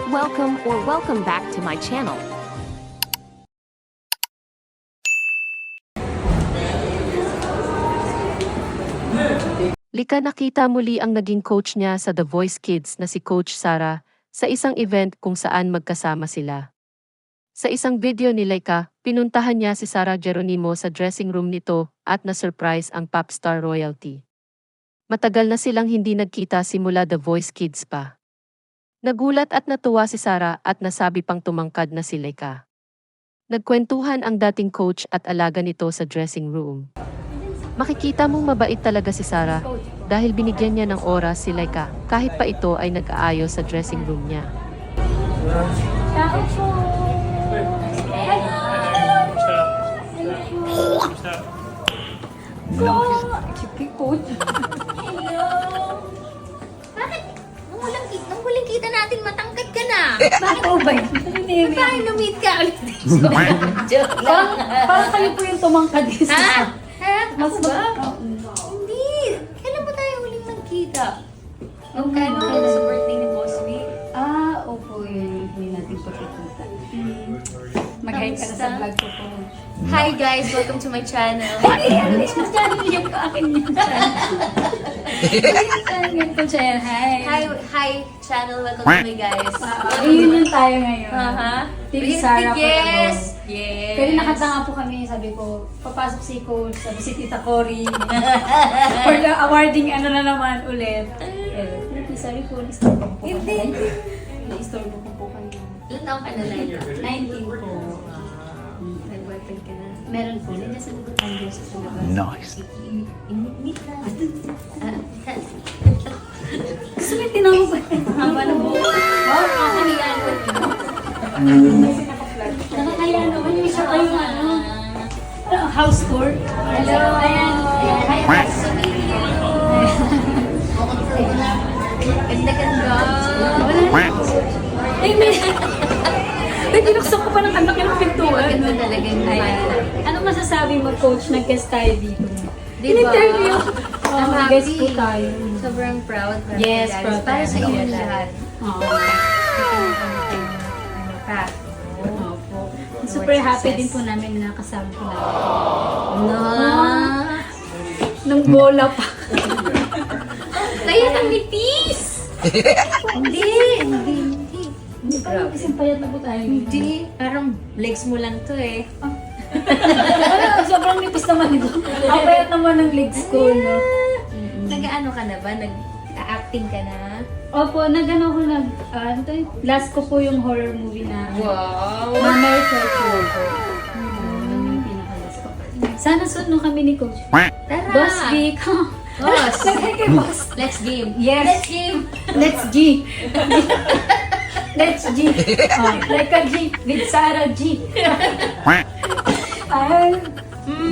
Welcome back to my channel. Lika nakita muli ang naging coach niya sa The Voice Kids na si Coach Sarah sa isang event kung saan magkasama sila. Sa isang video ni Laika, pinuntahan niya si Sarah Geronimo sa dressing room nito at na-surprise ang popstar royalty. Matagal na silang hindi nagkita simula The Voice Kids pa. Nagulat at natuwa si Sarah at nasabi pang tumangkad na si Laika. Nagkwentuhan ang dating coach at alaga nito sa dressing room. Makikita mong mabait talaga si Sarah dahil binigyan niya ng oras si Laika kahit pa ito ay nag-aayos sa dressing room niya. Tao po! Coach. Hello! Bakit? Nung huling kita natin, matangkad ka na. Bakit? Oo ba yun? Bakit na-meet ka ulit? Joke lang. Parang kayo po yung tumangkad isa. Ha? Ha? Mas Ako ba? ba? Hindi. Kailan ba tayo huling nagkita? Nung kailan sa birthday ni Boss V? Opo yun. Hindi natin pakikita. Mag-hi ka na sa vlog ko po. Hi guys! Welcome to my channel. Ay, mas channel yung akin yung channel. Ayun po channel. Hi channel. Welcome to my guys. Ayun lang tayo ngayon. Big Sarah po. yes! Yes! Pero nakatanga po kami, sabi ko, papasok si Coach, sabi si Tita Cory. For the awarding ano na naman ulit. Sorry po, na-istorbo po kayo. Hindi. Na-istorbo ko po kayo. Ilan taong ka na lang? 19 po. Nag-boyfriend ka na? Meron po, hindi na salugot ang Diyos sa labas. Nice. Meet na. Gusto mo yung tinawag ba? Haba na po. Wow, kakahiyaan ko. Nakakaya naman yung isa kayo house tour. Hello, ayan. Hi, nice to meet you. Ganda-ganda. Ay, may binuksan ko pa ng anak yung pintuan. Ganda talaga yung Ano masasabi mo, Coach, nag-guest tayo dito? Diba? In-interview. I'm happy. Guest po tayo. Sobrang proud. Yes, guys. proud Para tayo. sa inyo lahat. Oo. Ka. Opo. Super happy din po namin na nakasama ko namin. No. Nung bola pa. Kaya kang nipis! Hindi. Hindi pa rin isang payat na po tayo. Hindi. Parang legs mo lang to eh. Sobrang nipis naman ito. Ang payat naman ng legs ko, no? Nag-ano ka na ba? Nag-acting ka na? Opo, nag-ano ko last ko po yung horror movie na Wow! Mama Church Lover. Yun yung pinaka-last ko. Sana suot nung kami ni Coach. Tara! Boss Vic. Boss! Lagay kay Boss. Let's game! Yes. Let's game! Let's G. Let's G. Oh, like a G with Sarah G. Ay,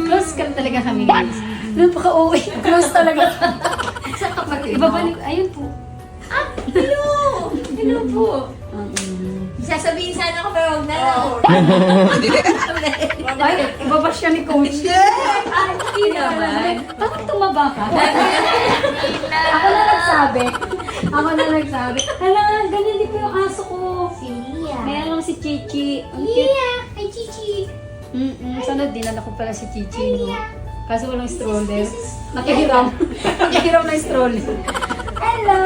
close ka talaga kami, guys. Napaka-uwi. Close talaga. Sa kapatid mo? Ibabalik. Ayun po. Hello! Hello po! Sasabihin sana ko pero huwag na lang. Ay, ibaba siya ni Coach. Hindi naman. Bakit tumaba ka? Ako na nagsabi. Hala, ganyan din po yung aso ko. Si Lia. Meron si Chichi. Ang cute. Lia! Hi, Chichi! Sana dinala ko pala si Chichi, no? Kaso walang stroller. Nakihiram. Nakihiram na yung stroller. Hello!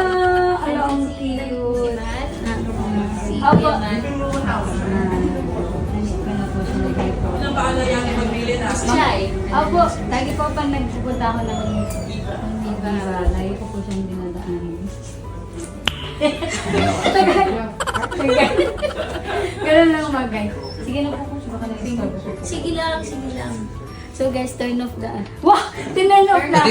Hello, ang cute. Si Matt? Si Opo. Lia Man? Chai? Opo, lagi po pag nagpupunta ako ng Viva, lagi ko po siyang dinadaanan. Ganun lang magay. Sige na po kung baka na-disturb ko. Sige lang, sige lang. So guys, turn off the... Wow! Turn off na!